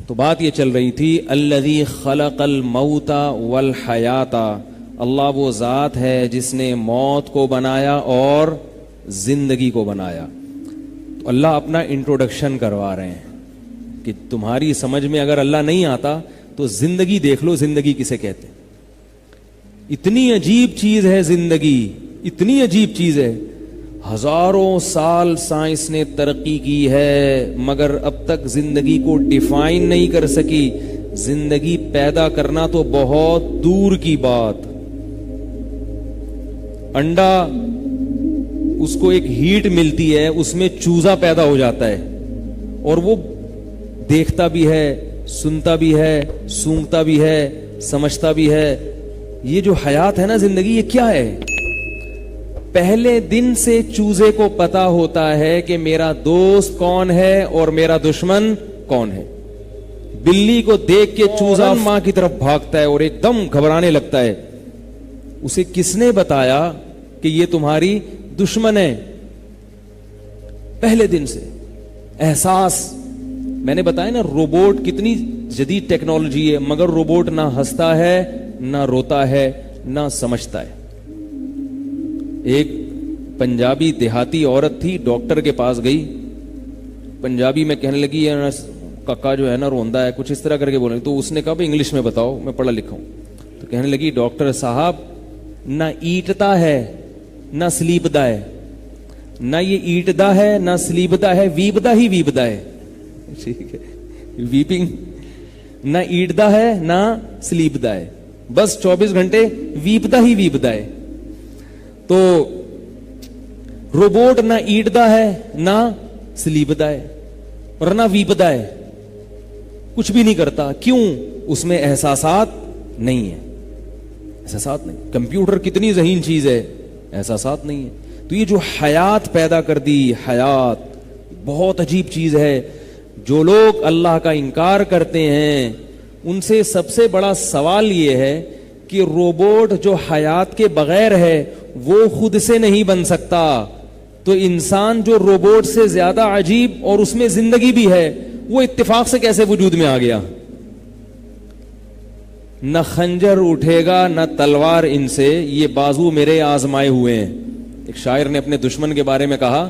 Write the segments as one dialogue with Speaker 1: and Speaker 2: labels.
Speaker 1: تو بات یہ چل رہی تھی الذی خلق الموت والحیات، اللہ وہ ذات ہے جس نے موت کو بنایا اور زندگی کو بنایا. تو اللہ اپنا انٹروڈکشن کروا رہے ہیں کہ تمہاری سمجھ میں اگر اللہ نہیں آتا تو زندگی دیکھ لو، زندگی کسے کہتے ہیں. اتنی عجیب چیز ہے زندگی، اتنی عجیب چیز ہے. ہزاروں سال سائنس نے ترقی کی ہے مگر اب تک زندگی کو ڈیفائن نہیں کر سکی. زندگی پیدا کرنا تو بہت دور کی بات. انڈا اس کو ایک ہیٹ ملتی ہے، اس میں چوزا پیدا ہو جاتا ہے اور وہ دیکھتا بھی ہے، سنتا بھی ہے، سونگتا بھی ہے، سمجھتا بھی ہے. یہ جو حیات ہے نا، زندگی، یہ کیا ہے؟ پہلے دن سے چوزے کو پتا ہوتا ہے کہ میرا دوست کون ہے اور میرا دشمن کون ہے. بلی کو دیکھ کے چوزا ماں کی طرف بھاگتا ہے اور ایک دم گھبرانے لگتا ہے. اسے کس نے بتایا کہ یہ تمہاری دشمن ہے؟ پہلے دن سے احساس. میں نے بتایا نا روبوٹ کتنی جدید ٹیکنالوجی ہے، مگر روبوٹ نہ ہنستا ہے، نہ روتا ہے، نہ سمجھتا ہے. ایک پنجابی دیہاتی عورت تھی، ڈاکٹر کے پاس گئی، پنجابی میں کہنے لگی ککا جو ہے نا روندا ہے، کچھ اس طرح کر کے بولیں. تو اس نے کہا بھائی انگلش میں بتاؤ، میں پڑھا لکھا ہوں. تو کہنے لگی ڈاکٹر صاحب نہ ایٹتا ہے نہ سلیپدا ہے، نہ یہ ایٹدا ہے نہ سلیپدا ہے، ویپدا ہی ویپدا ہے. ٹھیک ہے، ویپنگ. نہ ایٹدا ہے نہ سلیپدا ہے، بس 24 گھنٹے ویپدا ہی ویپدا ہے. تو روبوٹ نہ ایٹدا ہے نہ سلیپدا ہے اور نہ ویپدا ہے، کچھ بھی نہیں کرتا. کیوں؟ اس میں احساسات نہیں ہے. احساسات نہیں. کمپیوٹر کتنی ذہین چیز ہے، احساسات نہیں ہے. تو یہ جو حیات پیدا کر دی، حیات بہت عجیب چیز ہے. جو لوگ اللہ کا انکار کرتے ہیں ان سے سب سے بڑا سوال یہ ہے کہ روبوٹ جو حیات کے بغیر ہے وہ خود سے نہیں بن سکتا، تو انسان جو روبوٹ سے زیادہ عجیب اور اس میں زندگی بھی ہے، وہ اتفاق سے کیسے وجود میں آ گیا؟ نہ خنجر اٹھے گا نہ تلوار ان سے، یہ بازو میرے آزمائے ہوئے ہیں. ایک شاعر نے اپنے دشمن کے بارے میں کہا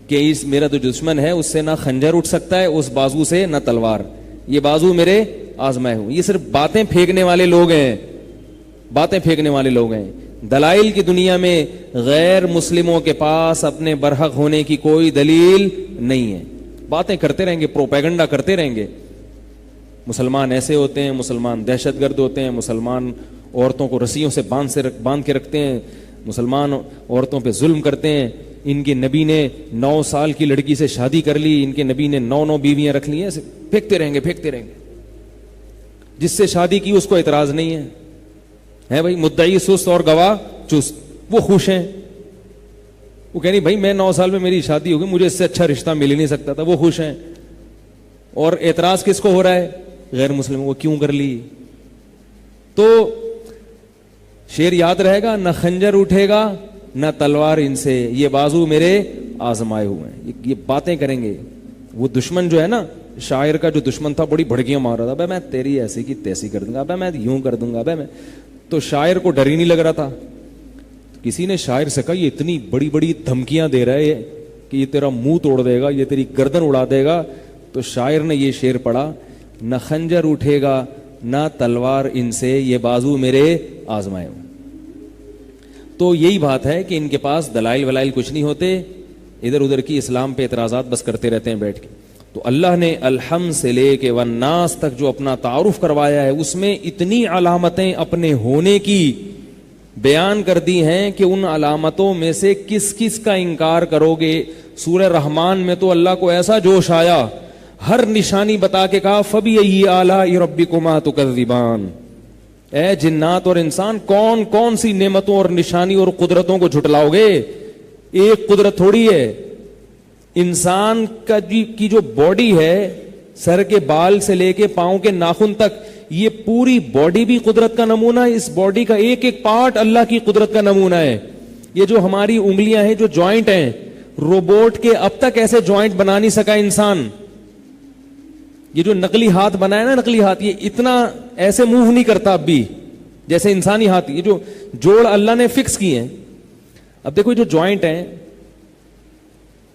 Speaker 1: کہ اس میرا جو دشمن ہے اس سے نہ خنجر اٹھ سکتا ہے، اس بازو سے نہ تلوار، یہ بازو میرے آزمائے ہوئے. یہ صرف باتیں پھینکنے والے لوگ ہیں، باتیں پھینکنے والے لوگ ہیں. دلائل کی دنیا میں غیر مسلموں کے پاس اپنے برحق ہونے کی کوئی دلیل نہیں ہے. باتیں کرتے رہیں گے، پروپیگنڈا کرتے رہیں گے. مسلمان ایسے ہوتے ہیں، مسلمان دہشت گرد ہوتے ہیں، مسلمان عورتوں کو رسیوں سے باندھ کے رکھتے ہیں، مسلمان عورتوں پہ ظلم کرتے ہیں، ان کے نبی نے 9 سال کی لڑکی سے شادی کر لی، ان کے نبی نے 9 بیویاں رکھ لی ہیں. ایسے پھینکتے رہیں گے، پھینکتے رہیں گے. جس سے شادی کی اس کو اعتراض نہیں ہے بھائی. مدعی سست اور گواہ چست، وہ خوش ہیں. وہ کہہ رہی بھائی میں 9 سال میں میری شادی ہوگی، مجھے اس سے اچھا رشتہ مل ہی نہیں سکتا تھا، وہ خوش ہیں. اور اعتراض کس کو ہو رہا ہے؟ غیر مسلم. وہ کیوں کر لی؟ تو شعر یاد رہے گا، نہ خنجر اٹھے گا نہ تلوار ان سے، یہ بازو میرے آزمائے ہوئے ہیں. یہ باتیں کریں گے. وہ دشمن جو ہے نا، شاعر کا جو دشمن تھا بڑی بھڑکیاں مار رہا تھا، میں تیری ایسی کی تیسی کر دوں گا، میں یوں کر دوں گا. میں تو شاعر کو ڈر ہی نہیں لگ رہا تھا. کسی نے شاعر سے کہا یہ اتنی بڑی بڑی دھمکیاں دے رہا ہے کہ یہ تیرا منہ توڑ دے گا، یہ تیری گردن اڑا دے گا. تو شاعر نے یہ شعر پڑھا، نہ خنجر اٹھے گا نہ تلوار ان سے، یہ بازو میرے آزمائے ہوئے. تو یہی بات ہے کہ ان کے پاس دلائل ولائل کچھ نہیں ہوتے، ادھر ادھر کی اسلام پہ اعتراضات بس کرتے رہتے ہیں بیٹھ کے. تو اللہ نے الحمد سے لے کے والناس تک جو اپنا تعارف کروایا ہے اس میں اتنی علامتیں اپنے ہونے کی بیان کر دی ہیں کہ ان علامتوں میں سے کس کس کا انکار کرو گے. سورہ رحمان میں تو اللہ کو ایسا جوش آیا، ہر نشانی بتا کے کہا فَبِأَيِّ آلَاءِ رَبِّكُمَا تُكَذِّبَانِ. اے جنات اور انسان، کون کون سی نعمتوں اور نشانی اور قدرتوں کو جھٹلاؤ گے؟ ایک قدرت تھوڑی ہے. انسان کا کی جو باڈی ہے، سر کے بال سے لے کے پاؤں کے ناخن تک، یہ پوری باڈی بھی قدرت کا نمونہ ہے. اس باڈی کا ایک ایک پارٹ اللہ کی قدرت کا نمونہ ہے. یہ جو ہماری انگلیاں ہیں، جو جوائنٹ ہیں، روبوٹ کے اب تک ایسے جوائنٹ بنا نہیں سکا انسان. یہ جو نقلی ہاتھ بنایا نا، نقلی ہاتھ، یہ اتنا ایسے موو نہیں کرتا اب بھی جیسے انسانی ہاتھ. یہ جو جوڑ اللہ نے فکس کیے ہیں. اب دیکھو جو جوائنٹ ہیں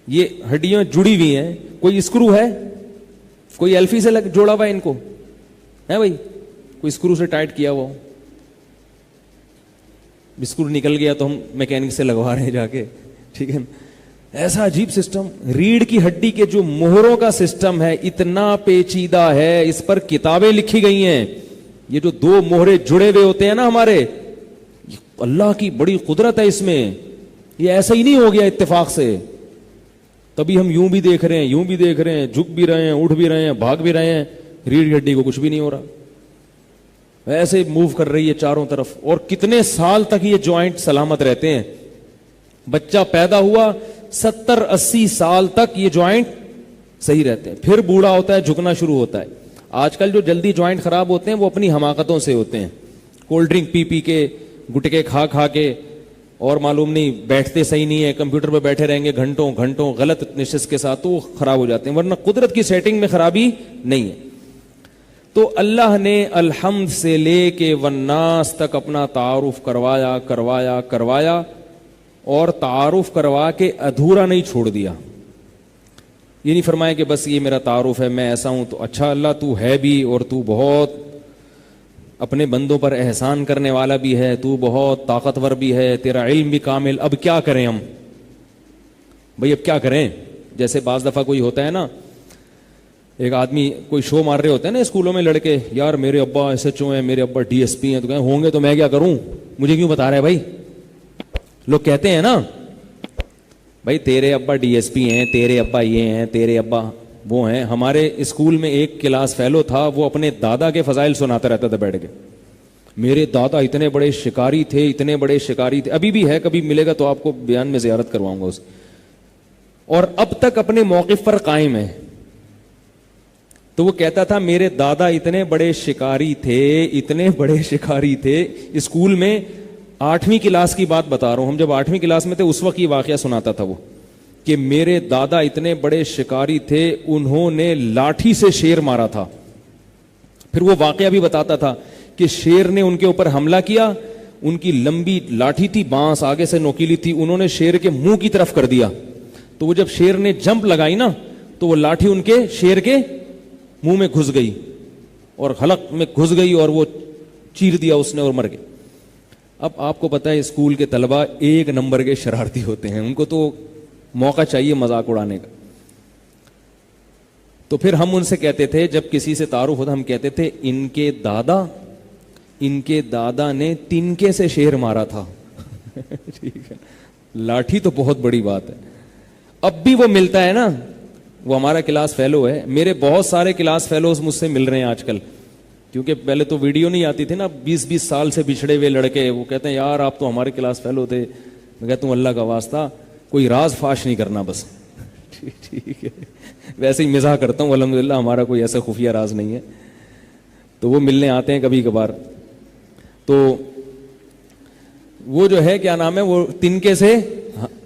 Speaker 1: یہ ہڈیاں جڑی ہوئی ہیں، کوئی اسکرو ہے، کوئی ایلفی سے جوڑا ہوا ہے ان کو ہے بھائی، کوئی اسکرو سے ٹائٹ کیا ہوا ہو، اسکرو نکل گیا تو ہم میکینک سے لگوا رہے ہیں جا کے، ٹھیک ہے. ایسا عجیب سسٹم. ریڑھ کی ہڈی کے جو مہروں کا سسٹم ہے اتنا پیچیدہ ہے، اس پر کتابیں لکھی گئی ہیں. یہ جو دو مہرے جڑے ہوئے ہوتے ہیں نا ہمارے، اللہ کی بڑی قدرت ہے اس میں. یہ ایسا ہی نہیں ہو گیا اتفاق سے. تبھی ہم یوں بھی دیکھ رہے ہیں، یوں بھی دیکھ رہے ہیں، جھک بھی رہے ہیں، اٹھ بھی رہے ہیں، بھاگ بھی رہے ہیں. ریڑھ کی ہڈی کو کچھ بھی نہیں ہو رہا، ایسے موو کر رہی ہے چاروں طرف. اور کتنے سال تک یہ جوائنٹ سلامت رہتے ہیں. بچہ پیدا ہوا 70-80 سال تک یہ جوائنٹ صحیح رہتے ہیں. پھر بوڑھا ہوتا ہے، جھکنا شروع ہوتا ہے. آج کل جو جلدی جوائنٹ خراب ہوتے ہیں وہ اپنی حماقتوں سے ہوتے ہیں. کولڈ ڈرنک پی پی کے، گٹکے کھا کھا کے، اور معلوم نہیں بیٹھتے صحیح نہیں ہے، کمپیوٹر پہ بیٹھے رہیں گے گھنٹوں گھنٹوں غلط نشست کے ساتھ، تو وہ خراب ہو جاتے ہیں. ورنہ قدرت کی سیٹنگ میں خرابی نہیں ہے. تو اللہ نے الحمد سے لے کے والناس تک اپنا تعارف کروایا کروایا کروایا، اور تعارف کروا کے ادھورا نہیں چھوڑ دیا. یہ نہیں فرمایا کہ بس یہ میرا تعارف ہے، میں ایسا ہوں. تو اچھا اللہ تو ہے بھی، اور تو بہت اپنے بندوں پر احسان کرنے والا بھی ہے، تو بہت طاقتور بھی ہے، تیرا علم بھی کامل. اب کیا کریں ہم بھائی، اب کیا کریں؟ جیسے بعض دفعہ کوئی ہوتا ہے نا، ایک آدمی کوئی شو مار رہے ہوتے ہیں نا اسکولوں میں لڑکے، یار میرے ابا ایس ایچ او ہیں، میرے ابا ڈی ایس پی ہیں. تو کہیں ہوں گے تو میں کیا کروں، مجھے کیوں بتا رہا ہے بھائی. لوگ کہتے ہیں نا بھائی تیرے ابا ڈی ایس پی ہیں، تیرے ابا یہ ہیں، تیرے ابا وہ ہیں. ہمارے اسکول میں ایک کلاس فیلو تھا، وہ اپنے دادا کے فضائل سناتا رہتا تھا بیٹھ کے. میرے دادا اتنے بڑے شکاری تھے، اتنے بڑے شکاری تھے. ابھی بھی ہے، کبھی ملے گا تو آپ کو بیان میں زیارت کرواؤں گا اس. اور اب تک اپنے موقف پر قائم ہے. تو وہ کہتا تھا میرے دادا اتنے بڑے شکاری تھے، اتنے بڑے شکاری تھے. اسکول میں 8ویں کلاس کی بات بتا رہا ہوں، ہم جب 8ویں کلاس میں تھے اس وقت یہ واقعہ سناتا تھا وہ، کہ میرے دادا اتنے بڑے شکاری تھے، انہوں نے لاٹھی سے شیر مارا تھا. پھر وہ واقعہ بھی بتاتا تھا کہ شیر نے ان کے اوپر حملہ کیا، ان کی لمبی لاٹھی تھی، بانس آگے سے نوکیلی تھی، انہوں نے شیر کے منہ کی طرف کر دیا. تو وہ جب شیر نے جمپ لگائی نا، تو وہ لاٹھی ان کے شیر کے منہ میں گھس گئی اور حلق میں گھس گئی، اور وہ چیر دیا اس نے اور مر گئے. اب آپ کو پتا ہے اسکول کے طلبہ 1 نمبر کے شرارتی ہوتے ہیں، ان کو تو موقع چاہیے مذاق اڑانے کا. تو پھر ہم ان سے کہتے تھے، جب کسی سے تعارف ہوتا ہم کہتے تھے ان کے دادا نے تنکے سے شیر مارا تھا. ٹھیک ہے، لاٹھی تو بہت بڑی بات ہے. اب بھی وہ ملتا ہے نا، وہ ہمارا کلاس فیلو ہے. میرے بہت سارے کلاس فیلوز مجھ سے مل رہے ہیں آج کل، کیونکہ پہلے تو ویڈیو نہیں آتی تھی نا. 20-20 سال سے بچھڑے ہوئے لڑکے، وہ کہتے ہیں یار آپ تو ہمارے کلاس فیلو تھے. میں کہتا ہوں اللہ کا واسطہ کوئی راز فاش نہیں کرنا بس. ٹھیک ہے، ویسے ہی مزاح کرتا ہوں، الحمدللہ ہمارا کوئی ایسا خفیہ راز نہیں ہے. تو وہ ملنے آتے ہیں کبھی کبھار. تو وہ جو ہے کیا نام ہے، وہ تنکے سے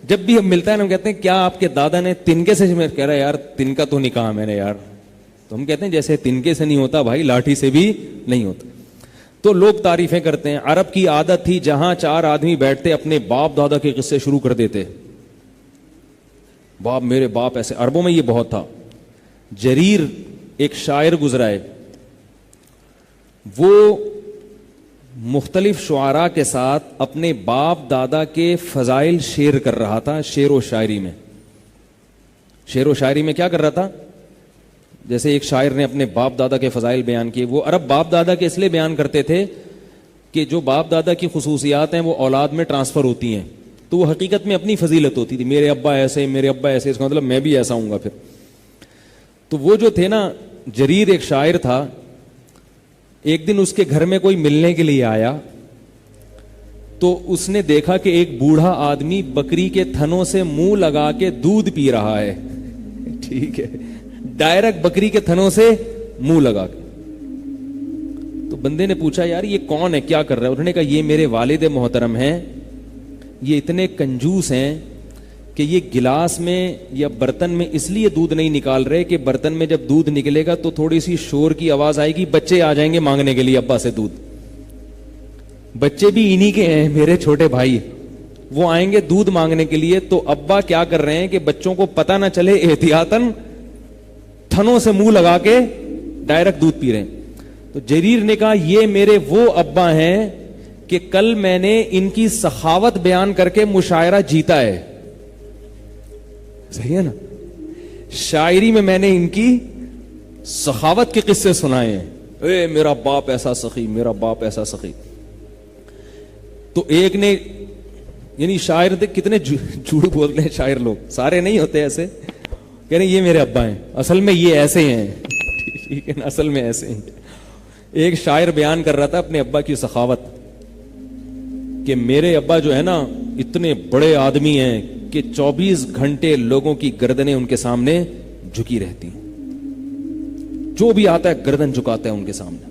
Speaker 1: جب بھی ہم ملتا ہے نا، ہم کہتے ہیں کیا آپ کے دادا نے تنکے سے؟ میں کہہ رہا یار تنکا تو نہیں کہا میں نے یار. تو ہم کہتے ہیں جیسے تنکے سے نہیں ہوتا بھائی، لاٹھی سے بھی نہیں ہوتا. تو لوگ تعریفیں کرتے ہیں. عرب کی عادت تھی جہاں 4 آدمی بیٹھتے اپنے باپ دادا کے قصے شروع کر دیتے. باپ میرے باپ ایسے. عربوں میں یہ بہت تھا. جریر ایک شاعر گزرا ہے، وہ مختلف شعراء کے ساتھ اپنے باپ دادا کے فضائل شیئر کر رہا تھا. شعر و شاعری میں کیا کر رہا تھا؟ جیسے ایک شاعر نے اپنے باپ دادا کے فضائل بیان کیے. وہ عرب باپ دادا کے اس لیے بیان کرتے تھے کہ جو باپ دادا کی خصوصیات ہیں وہ اولاد میں ٹرانسفر ہوتی ہیں. تو وہ حقیقت میں اپنی فضیلت ہوتی تھی، میرے ابا ایسے، میرے ابا ایسے، اس کا مطلب میں بھی ایسا ہوں گا. پھر تو وہ جو تھے نا، جریر ایک شاعر تھا. ایک دن اس کے گھر میں کوئی ملنے کے لیے آیا، تو اس نے دیکھا کہ ایک بوڑھا آدمی بکری کے تھنوں سے منہ لگا کے دودھ پی رہا ہے. ٹھیک ہے، ڈائریکٹ بکری کے تھنوں سے منہ لگا کے. تو بندے نے پوچھا یار یہ کون ہے، کیا کر رہا ہے؟ انہوں نے کہا یہ میرے والد محترم ہیں، یہ اتنے کنجوس ہیں کہ یہ گلاس میں یا برتن میں اس لیے دودھ نہیں نکال رہے کہ برتن میں جب دودھ نکلے گا تو تھوڑی سی شور کی آواز آئے گی, بچے آ جائیں گے مانگنے کے لیے ابا سے دودھ. بچے بھی انہی کے ہیں, میرے چھوٹے بھائی, وہ آئیں گے دودھ مانگنے کے لیے. تو ابا کیا کر رہے ہیں کہ بچوں کو پتہ نہ چلے, احتیاطاً تھنوں سے منہ لگا کے ڈائریکٹ دودھ پی رہے ہیں. تو جریر نے کہا یہ میرے وہ ابا ہیں کہ کل میں نے ان کی سخاوت بیان کر کے مشاعرہ جیتا ہے. صحیح ہے نا, شاعری میں نے ان کی سخاوت کے قصے سنائے ہیں. اے میرا باپ ایسا سخی, میرا باپ ایسا سخی. تو ایک نے, یعنی شاعر کتنے جھوٹ بولتے ہیں شاعر لوگ, سارے نہیں ہوتے ایسے, کہہ رہے یہ میرے ابا ہیں, اصل میں یہ ایسے ہیں. ٹھیک ہے نا, اصل میں ایسے ہیں. ایک شاعر بیان کر رہا تھا اپنے ابا کی سخاوت کہ میرے ابا جو ہے نا اتنے بڑے آدمی ہیں کہ 24 گھنٹے لوگوں کی گردنیں ان کے سامنے جھکی رہتی ہیں. جو بھی آتا ہے گردن جھکاتا ہے ان کے سامنے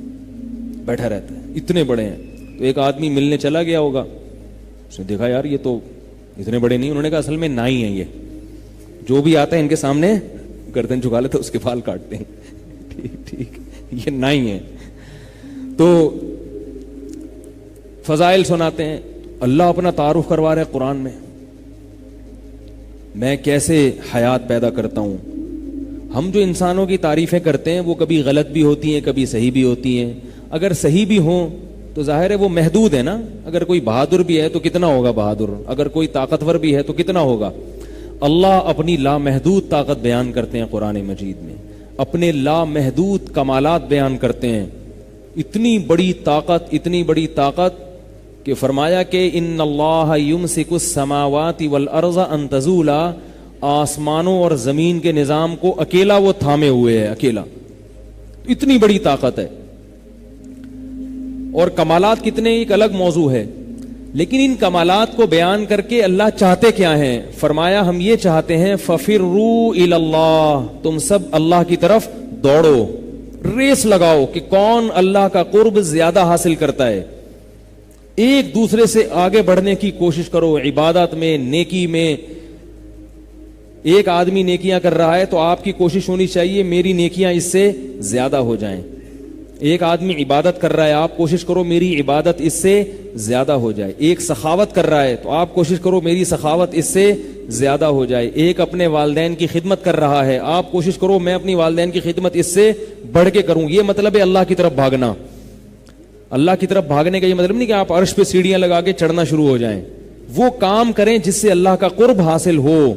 Speaker 1: بیٹھا رہتا ہے, اتنے بڑے ہیں. تو ایک آدمی ملنے چلا گیا ہوگا, اس نے دیکھا یار یہ تو اتنے بڑے نہیں. انہوں نے کہا اصل میں نائی ہیں, یہ جو بھی آتا ہے ان کے سامنے گردن جھکا لیتے, اس کے بال کاٹتے ہیں. ٹھیک, یہ نائی ہیں. تو فضائل سناتے ہیں, اللہ اپنا تعارف کروا رہے قرآن میں کیسے حیات پیدا کرتا ہوں. ہم جو انسانوں کی تعریفیں کرتے ہیں وہ کبھی غلط بھی ہوتی ہیں, کبھی صحیح بھی ہوتی ہیں. اگر صحیح بھی ہوں تو ظاہر ہے وہ محدود ہے نا. اگر کوئی بہادر بھی ہے تو کتنا ہوگا بہادر, اگر کوئی طاقتور بھی ہے تو کتنا ہوگا. اللہ اپنی لامحدود طاقت بیان کرتے ہیں قرآن مجید میں, اپنے لامحدود کمالات بیان کرتے ہیں. اتنی بڑی طاقت کہ فرمایا کہ ان اللہ یمسک السماوات والارض ان تزولا, آسمانوں اور زمین کے نظام کو اکیلا وہ تھامے ہوئے ہے, اکیلا. اتنی بڑی طاقت ہے. اور کمالات کتنے, ایک الگ موضوع ہے. لیکن ان کمالات کو بیان کر کے اللہ چاہتے کیا ہیں؟ فرمایا ہم یہ چاہتے ہیں ففروا الی اللہ, تم سب اللہ کی طرف دوڑو, ریس لگاؤ کہ کون اللہ کا قرب زیادہ حاصل کرتا ہے. ایک دوسرے سے آگے بڑھنے کی کوشش کرو عبادت میں, نیکی میں. ایک آدمی نیکیاں کر رہا ہے تو آپ کی کوشش ہونی چاہیے میری نیکیاں اس سے زیادہ ہو جائیں. ایک آدمی عبادت کر رہا ہے, آپ کوشش کرو میری عبادت اس سے زیادہ ہو جائے. ایک سخاوت کر رہا ہے تو آپ کوشش کرو میری سخاوت اس سے زیادہ ہو جائے. ایک اپنے والدین کی خدمت کر رہا ہے, آپ کوشش کرو میں اپنی والدین کی خدمت اس سے بڑھ کے کروں. یہ مطلب ہے اللہ کی طرف بھاگنا. اللہ کی طرف بھاگنے کا یہ مطلب نہیں کہ آپ عرش پہ سیڑھیاں لگا کے چڑھنا شروع ہو جائیں. وہ کام کریں جس سے اللہ کا قرب حاصل ہو.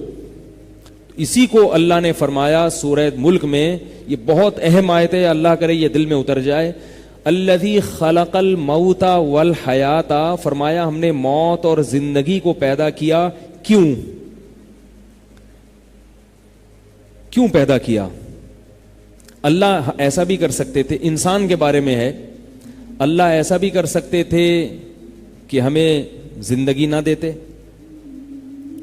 Speaker 1: اسی کو اللہ نے فرمایا سورہ ملک میں, یہ بہت اہم آیت ہے, اللہ کرے یہ دل میں اتر جائے. الذی خلق الموت والحیات, فرمایا ہم نے موت اور زندگی کو پیدا کیا. کیوں پیدا کیا؟ اللہ ایسا بھی کر سکتے تھے, انسان کے بارے میں ہے, اللہ ایسا بھی کر سکتے تھے کہ ہمیں زندگی نہ دیتے.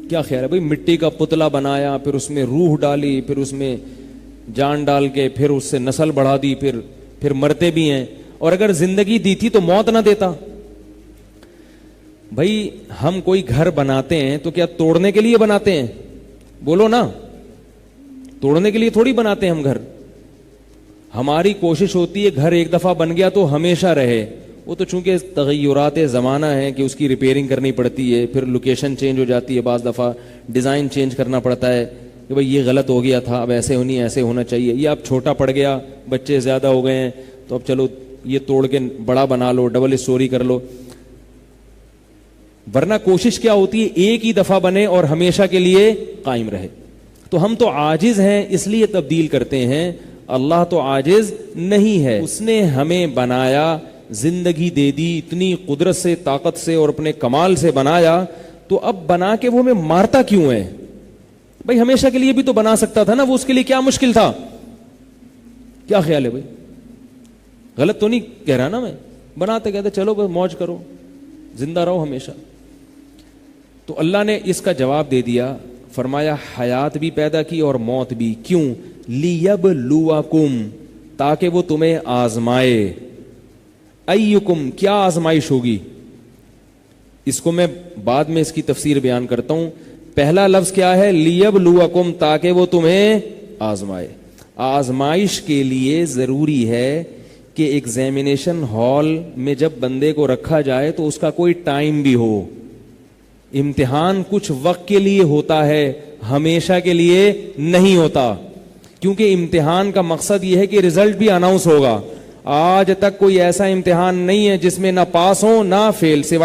Speaker 1: کیا خیال ہے بھئی, مٹی کا پتلا بنایا, پھر اس میں روح ڈالی, پھر اس میں جان ڈال کے پھر اس سے نسل بڑھا دی, پھر مرتے بھی ہیں. اور اگر زندگی دی تھی تو موت نہ دیتا. بھئی ہم کوئی گھر بناتے ہیں تو کیا توڑنے کے لیے بناتے ہیں؟ بولو نا, توڑنے کے لیے تھوڑی بناتے ہیں ہم گھر. ہماری کوشش ہوتی ہے گھر ایک دفعہ بن گیا تو ہمیشہ رہے. وہ تو چونکہ تغیرات زمانہ ہیں کہ اس کی ریپیئرنگ کرنی پڑتی ہے, پھر لوکیشن چینج ہو جاتی ہے, بعض دفعہ ڈیزائن چینج کرنا پڑتا ہے کہ بھئی یہ غلط ہو گیا تھا, اب ایسے ہونی ایسے ہونا چاہیے. یہ اب چھوٹا پڑ گیا, بچے زیادہ ہو گئے ہیں تو اب چلو یہ توڑ کے بڑا بنا لو, ڈبل اسٹوری کر لو. ورنہ کوشش کیا ہوتی ہے ایک ہی دفعہ بنے اور ہمیشہ کے لیے قائم رہے. تو ہم تو عاجز ہیں اس لیے تبدیل کرتے ہیں, اللہ تو عاجز نہیں ہے. اس نے ہمیں بنایا, زندگی دے دی, اتنی قدرت سے, طاقت سے اور اپنے کمال سے بنایا, تو اب بنا کے وہ ہمیں مارتا کیوں ہے؟ بھائی ہمیشہ کے لیے بھی تو بنا سکتا تھا نا, وہ اس کے لیے کیا مشکل تھا؟ کیا خیال ہے بھائی؟ غلط تو نہیں کہہ رہا نا میں, بناتے کہتے چلو بس موج کرو, زندہ رہو ہمیشہ. تو اللہ نے اس کا جواب دے دیا, فرمایا حیات بھی پیدا کی اور موت بھی. کیوں؟ لیبلوکم, تاکہ وہ تمہیں آزمائے. ایکم, کیا آزمائش ہوگی؟ اس کو میں بعد میں اس کی تفسیر بیان کرتا ہوں. پہلا لفظ کیا ہے؟ لیبلوکم، تاکہ وہ تمہیں آزمائے. آزمائش کے لیے ضروری ہے کہ ایگزامینیشن ہال میں جب بندے کو رکھا جائے تو اس کا کوئی ٹائم بھی ہو. امتحان کچھ وقت کے لیے ہوتا ہے, ہمیشہ کے لیے نہیں ہوتا, کیونکہ امتحان کا مقصد یہ ہے کہ رزلٹ بھی اناؤنس ہوگا. آج تک کوئی ایسا امتحان نہیں ہے جس میں نہ پاس ہو نہ فیل, سوائے